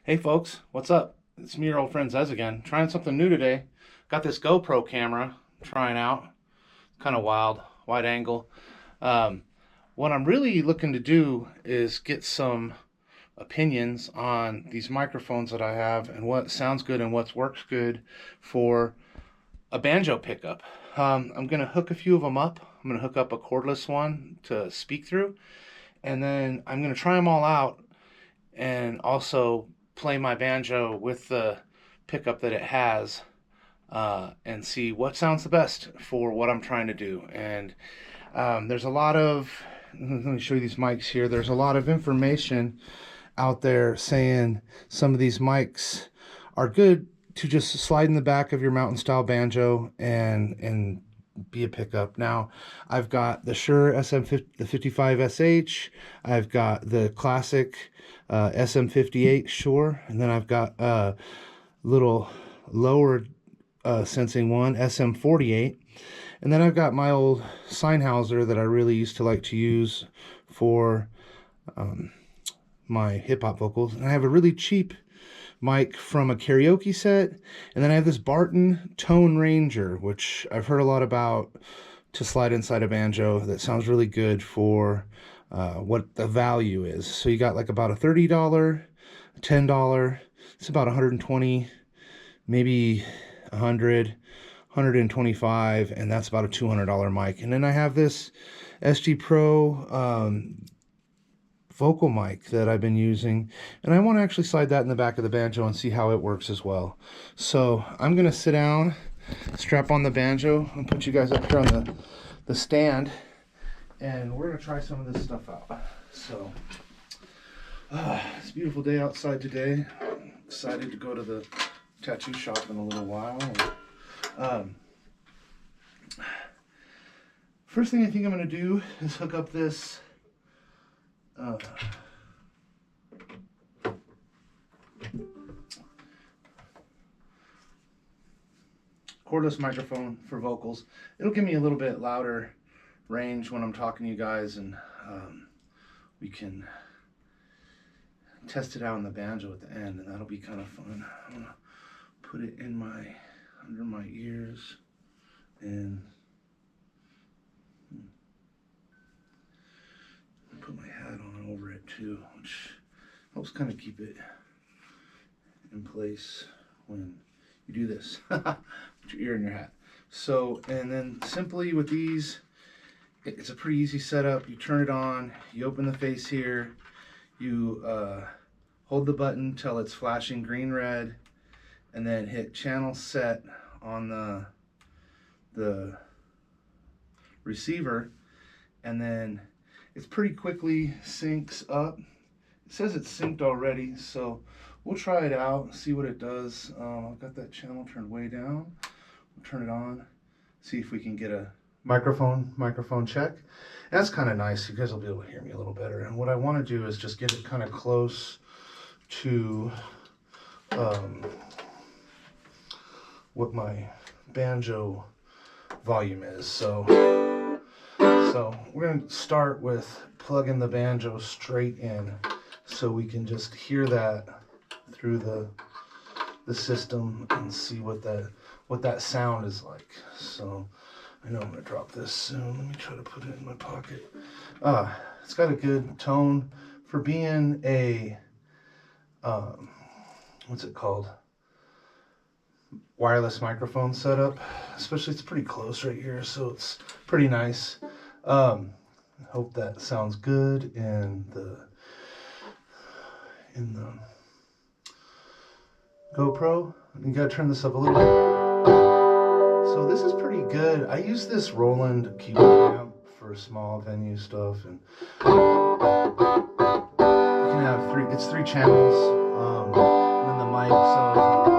Hey folks, what's up? It's me, your old friend Zez again. Trying something new today. Got this GoPro camera, trying out. Kind of wild, wide angle. Um, what I'm really looking to do is get some opinions on these microphones that I have and what sounds good and what works good for a banjo pickup. I'm going to hook a few of them up. I'm going to hook up a cordless one to speak through, and then I'm going to try them all out and also play my banjo with the pickup that it has, and see what sounds the best for what I'm trying to do. And there's a lot of, let me show you these mics here. There's a lot of information out there saying some of these mics are good to just slide in the back of your mountain style banjo and be a pickup. Now I've got the Shure SM58SH, I've got the classic SM58 Shure, and then I've got a little lower sensing one, SM48, and then I've got my old Sennheiser that I really used to like to use for my hip-hop vocals. And I have a really cheap mic from a karaoke set, and then I have this Barton Tone Ranger, which I've heard a lot about, to slide inside a banjo. That sounds really good for what the value is. So you got like about a $30, $10, it's about 120, maybe 100, 125, and that's about a $200 mic. And then I have this SGpro vocal mic that I've been using, and I want to actually slide that in the back of the banjo and see how it works as well. So I'm gonna sit down, strap on the banjo, and put you guys up here on the stand, and we're gonna try some of this stuff out. So it's a beautiful day outside today. I'm excited to go to the tattoo shop in a little while. First thing I think I'm gonna do is hook up this cordless microphone for vocals. It'll give me a little bit louder range when I'm talking to you guys, and we can test it out on the banjo at the end, and that'll be kind of fun. I'm gonna put it in under my ears, and put my hat on over it too, which helps kind of keep it in place when you do this. Put your ear in your hat. So, and then simply with these, it's a pretty easy setup. You turn it on, you open the face here, you hold the button till it's flashing green red, and then hit channel set on the receiver, and then it's pretty quickly syncs up. It says it's synced already, so we'll try it out, see what it does. I've got that channel turned way down. We'll turn it on, see if we can get a microphone check. That's kind of nice. You guys will be able to hear me a little better. And what I want to do is just get it kind of close to what my banjo volume is. So we're going to start with plugging the banjo straight in, so we can just hear that through the system and see what that sound is like. So I know I'm going to drop this soon. Let me try to put it in my pocket. It's got a good tone for being a what's it called? Wireless microphone setup. Especially, it's pretty close right here, so it's pretty nice. Hope that sounds good in the GoPro. You gotta turn this up a little bit. So this is pretty good. I use this Roland keyboard amp for small venue stuff, and you can have it's three channels, and then the mic. So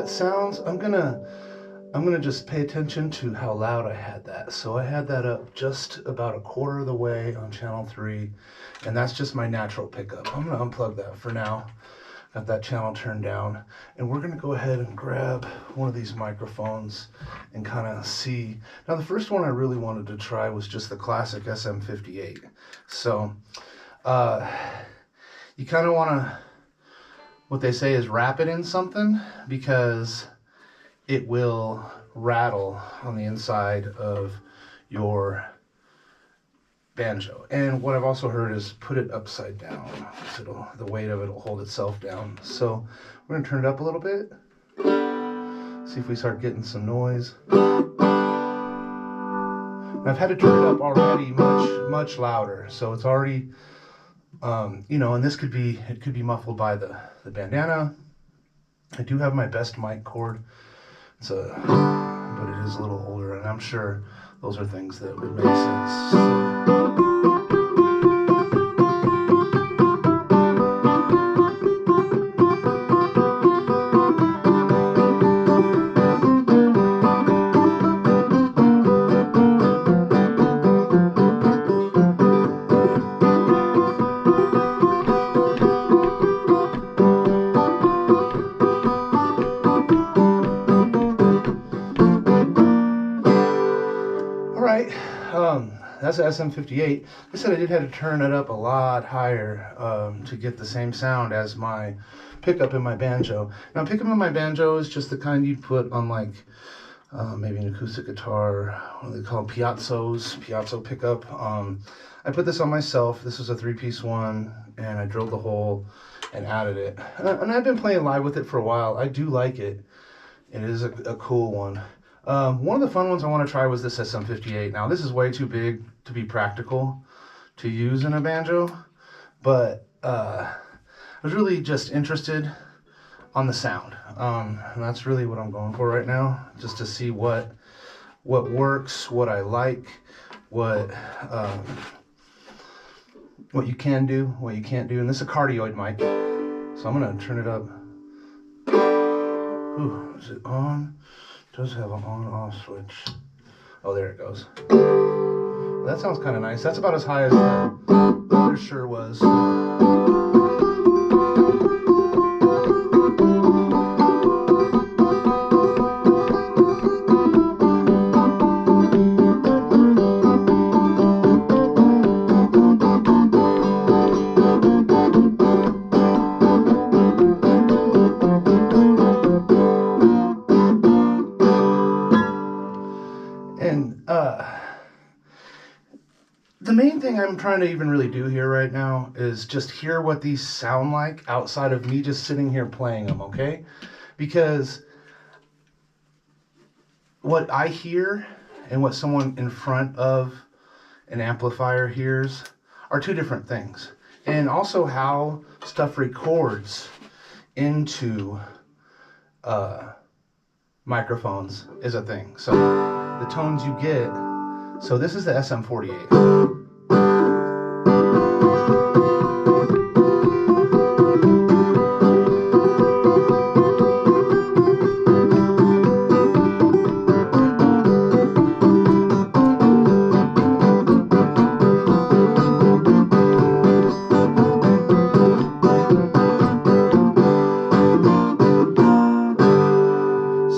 sounds. I'm gonna just pay attention to how loud I had that. So I had that up just about a quarter of the way on channel 3, and that's just my natural pickup. I'm gonna unplug that for now. Got that channel turned down, and we're gonna go ahead and grab one of these microphones and kind of see. Now the first one I really wanted to try was just the classic SM58. So you kind of want to, what they say is wrap it in something, because it will rattle on the inside of your banjo. And what I've also heard is put it upside down, so the weight of it will hold itself down. So we're gonna turn it up a little bit, see if we start getting some noise. Now, I've had to turn it up already much louder, so it's already you know, and this could be, it could be muffled by the bandana. I do have my best mic cord. It's but it is a little older, and I'm sure those are things that would make sense. That's the SM58. Like I said, I did have to turn it up a lot higher to get the same sound as my pickup in my banjo. Now, pickup in my banjo is just the kind you'd put on like maybe an acoustic guitar. What do they call them? Piazo pickup. I put this on myself. This is a 3-piece one, and I drilled the hole and added it. And I've been playing live with it for a while. I do like it. It is a cool one. One of the fun ones I want to try was this SM58. Now, this is way too big to be practical to use in a banjo, but I was really just interested on the sound. And that's really what I'm going for right now, just to see what works, what I like, what you can do, what you can't do. And this is a cardioid mic, so I'm gonna turn it up. Ooh, is it on? It does have an on-off switch. Oh, there it goes. That sounds kind of nice. That's about as high as the other Shure was. The main thing I'm trying to even really do here right now is just hear what these sound like outside of me just sitting here playing them, okay? Because what I hear and what someone in front of an amplifier hears are two different things. And also how stuff records into microphones is a thing. So the tones you get, so this is the SM48.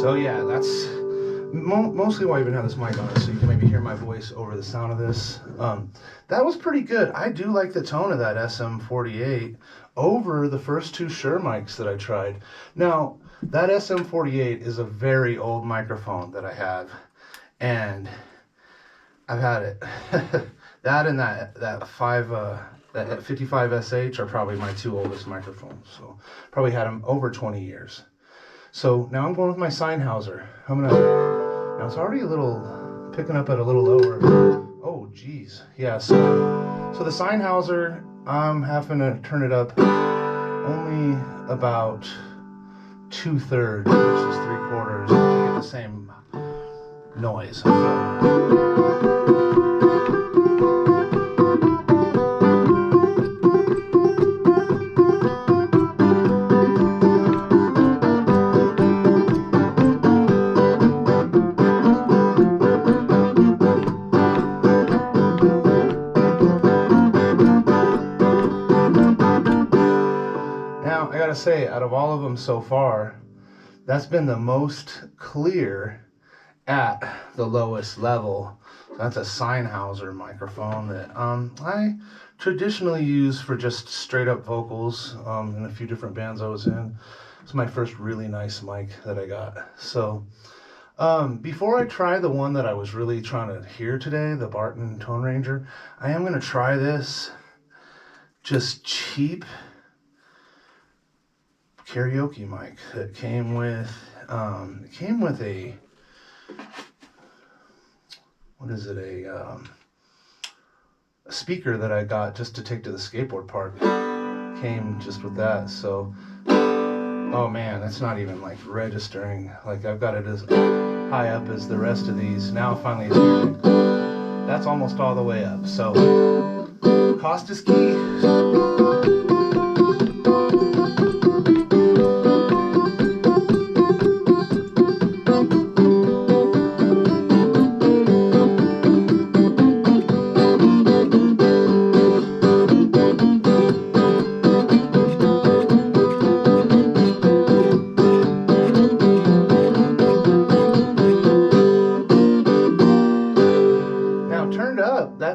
So yeah, that's mostly why I even have this mic on it, so you can maybe hear my voice over the sound of this. That was pretty good. I do like the tone of that SM48 over the first two Shure mics that I tried. Now, that SM48 is a very old microphone that I have, and I've had it. That and that 55SH are probably my two oldest microphones, so probably had them over 20 years. So now I'm going with my Sennheiser. Now it's already a little, picking up at a little lower. Oh, geez. Yeah, so the Sennheiser, I'm having to turn it up only about 2/3 versus 3/4 to get the same noise. say, out of all of them so far, that's been the most clear at the lowest level. That's a Sennheiser microphone that I traditionally use for just straight up vocals and a few different bands I was in. It's my first really nice mic that I got. So before I try the one that I was really trying to hear today, the Barton Tone Ranger, I am going to try this just cheap karaoke mic that came with a, what is it, a speaker that I got just to take to the skateboard park. Came just with that. So oh man, that's not even like registering. Like I've got it as high up as the rest of these. Now finally it's hearing. That's almost all the way up. So cost is key.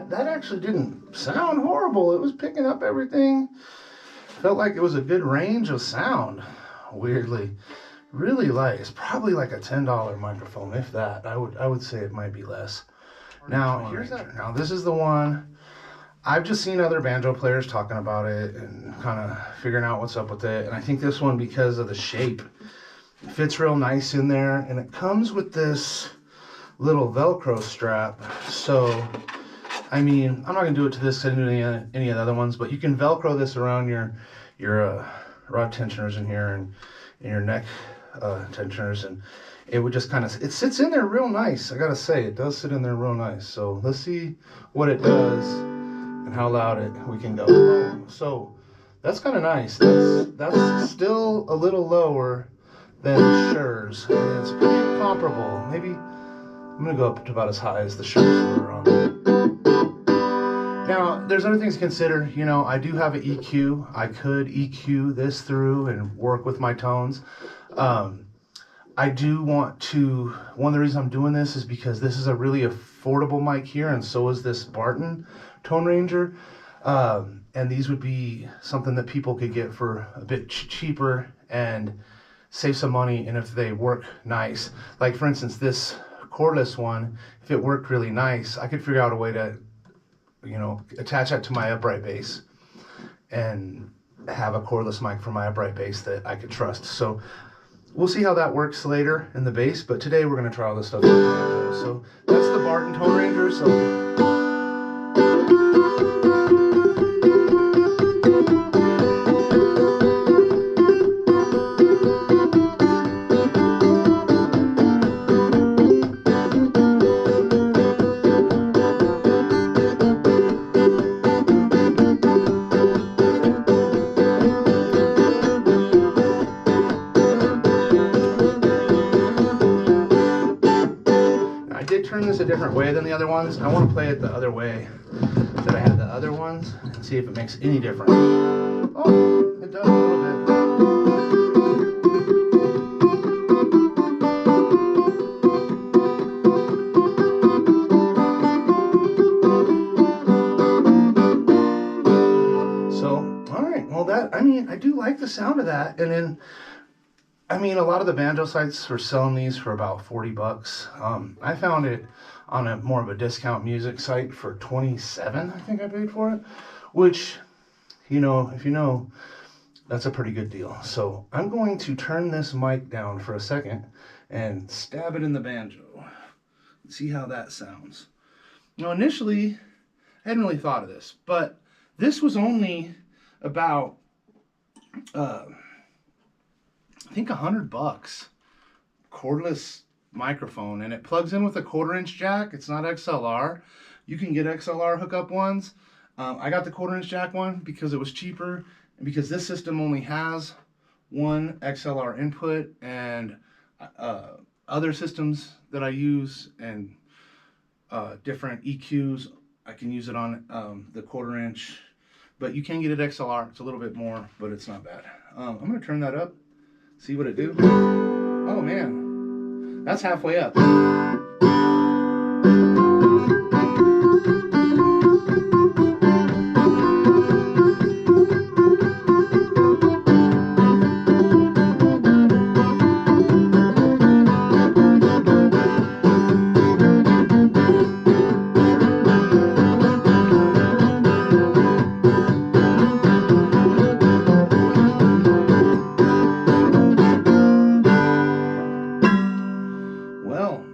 That actually didn't sound horrible. It was picking up everything. Felt like it was a good range of sound. Weirdly, really light. It's probably like a $10 microphone, if that. I would say it might be less. Now here's that. Now this is the one. I've just seen other banjo players talking about it and kind of figuring out what's up with it. And I think this one, because of the shape, it fits real nice in there. And it comes with this little Velcro strap. So I mean, I'm not gonna do it to this because I didn't do any of the other ones, but you can Velcro this around your rod tensioners in here and your neck tensioners, and it would just kind of, it sits in there real nice. I gotta say, it does sit in there real nice. So let's see what it does and how loud we can go. Oh, so that's kind of nice. That's still a little lower than Shure's, and it's pretty comparable. Maybe I'm gonna go up to about as high as the Shure's were on it. Now, there's other things to consider. You know, I do have an EQ. I could EQ this through and work with my tones. I do want to, one of the reasons I'm doing this is because this is a really affordable mic here, and so is this Barton Tone Ranger. And these would be something that people could get for a bit cheaper and save some money, and if they work nice. Like, for instance, this cordless one, if it worked really nice, I could figure out a way to, you know, attach that to my upright bass and have a cordless mic for my upright bass that I could trust. So we'll see how that works later in the bass, but today we're going to try all this stuff. So that's the Barton Tone Ranger. So turn this a different way than the other ones. I want to play it the other way that I had the other ones and see if it makes any difference. Oh, it does a little bit. So, all right, well that, I mean, I do like the sound of that. And then, I mean, a lot of the banjo sites were selling these for about 40 bucks. I found it on a more of a discount music site for 27, I think I paid for it, which, you know, if you know, that's a pretty good deal. So I'm going to turn this mic down for a second and stab it in the banjo and see how that sounds. Now, initially, I hadn't really thought of this, but this was only about, I think $100, cordless microphone, and it plugs in with a 1/4-inch jack. It's not XLR. You can get XLR hookup ones. I got the 1/4-inch jack one because it was cheaper, and because this system only has one XLR input, and other systems that I use and different EQs, I can use it on the 1/4-inch, but you can get it XLR. It's a little bit more, but it's not bad. I'm gonna turn that up, see what it do. Oh man, that's halfway up.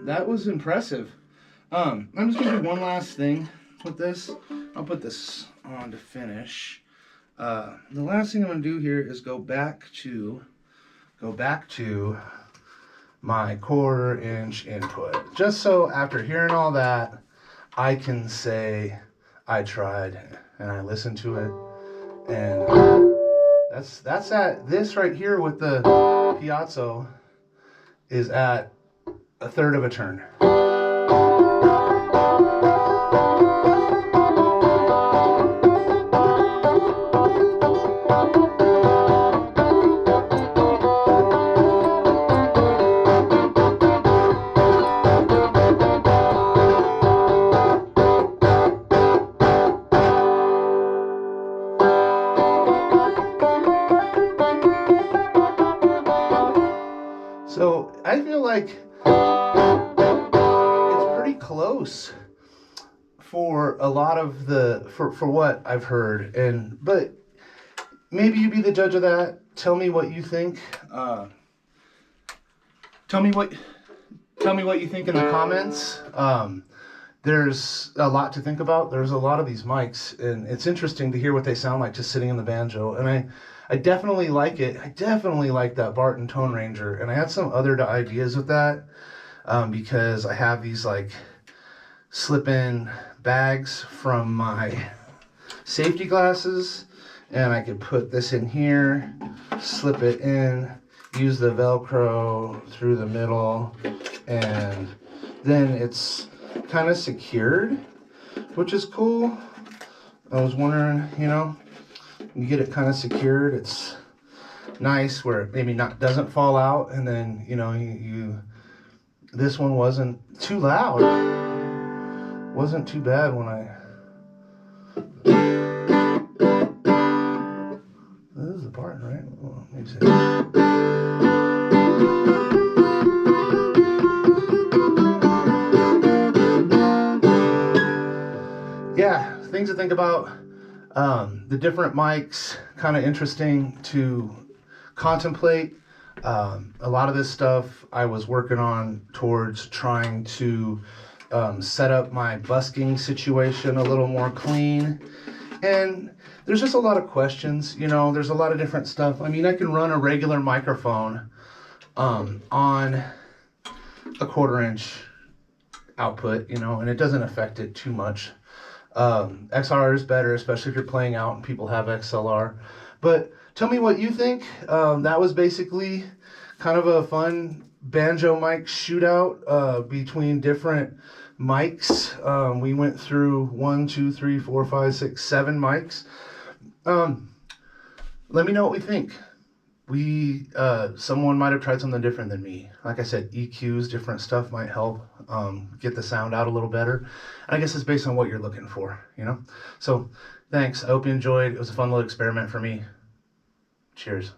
That was impressive. I'm just gonna do one last thing with this. I'll put this on to finish. The last thing I'm gonna do here is go back to my 1/4 inch input. Just so after hearing all that, I can say I tried and I listened to it. And that's at this right here with the Piazo is at 1/3 of a turn. So I feel like it's pretty close for a lot of the for what I've heard, but maybe you be the judge of that. Tell me what you think. Tell me what you think in the comments. There's a lot to think about. There's a lot of these mics, and it's interesting to hear what they sound like just sitting in the banjo. And I definitely like it. I definitely like that Barton Tone Ranger, and I had some other ideas with that because I have these like slip-in bags from my safety glasses, and I could put this in here, slip it in, use the Velcro through the middle, and then it's kind of secured, which is cool. I was wondering, you get it kind of secured. It's nice where it maybe doesn't fall out, and then this one wasn't too loud. Wasn't too bad when this is the part, right? Well, let me see. Yeah, things to think about. The different mics, kind of interesting to contemplate. A lot of this stuff I was working on towards trying to set up my busking situation a little more clean. And there's just a lot of questions, there's a lot of different stuff. I mean, I can run a regular microphone on a 1/4 inch output, and it doesn't affect it too much. XR is better, especially if you're playing out and people have XLR. But tell me what you think. That was basically kind of a fun banjo mic shootout between different mics. We went through 1, 2, 3, 4, 5, 6, 7 mics. Let me know what we think. Someone might have tried something different than me. Like I said, EQs, different stuff might help get the sound out a little better. And I guess it's based on what you're looking for, So thanks. I hope you enjoyed. It was a fun little experiment for me. Cheers.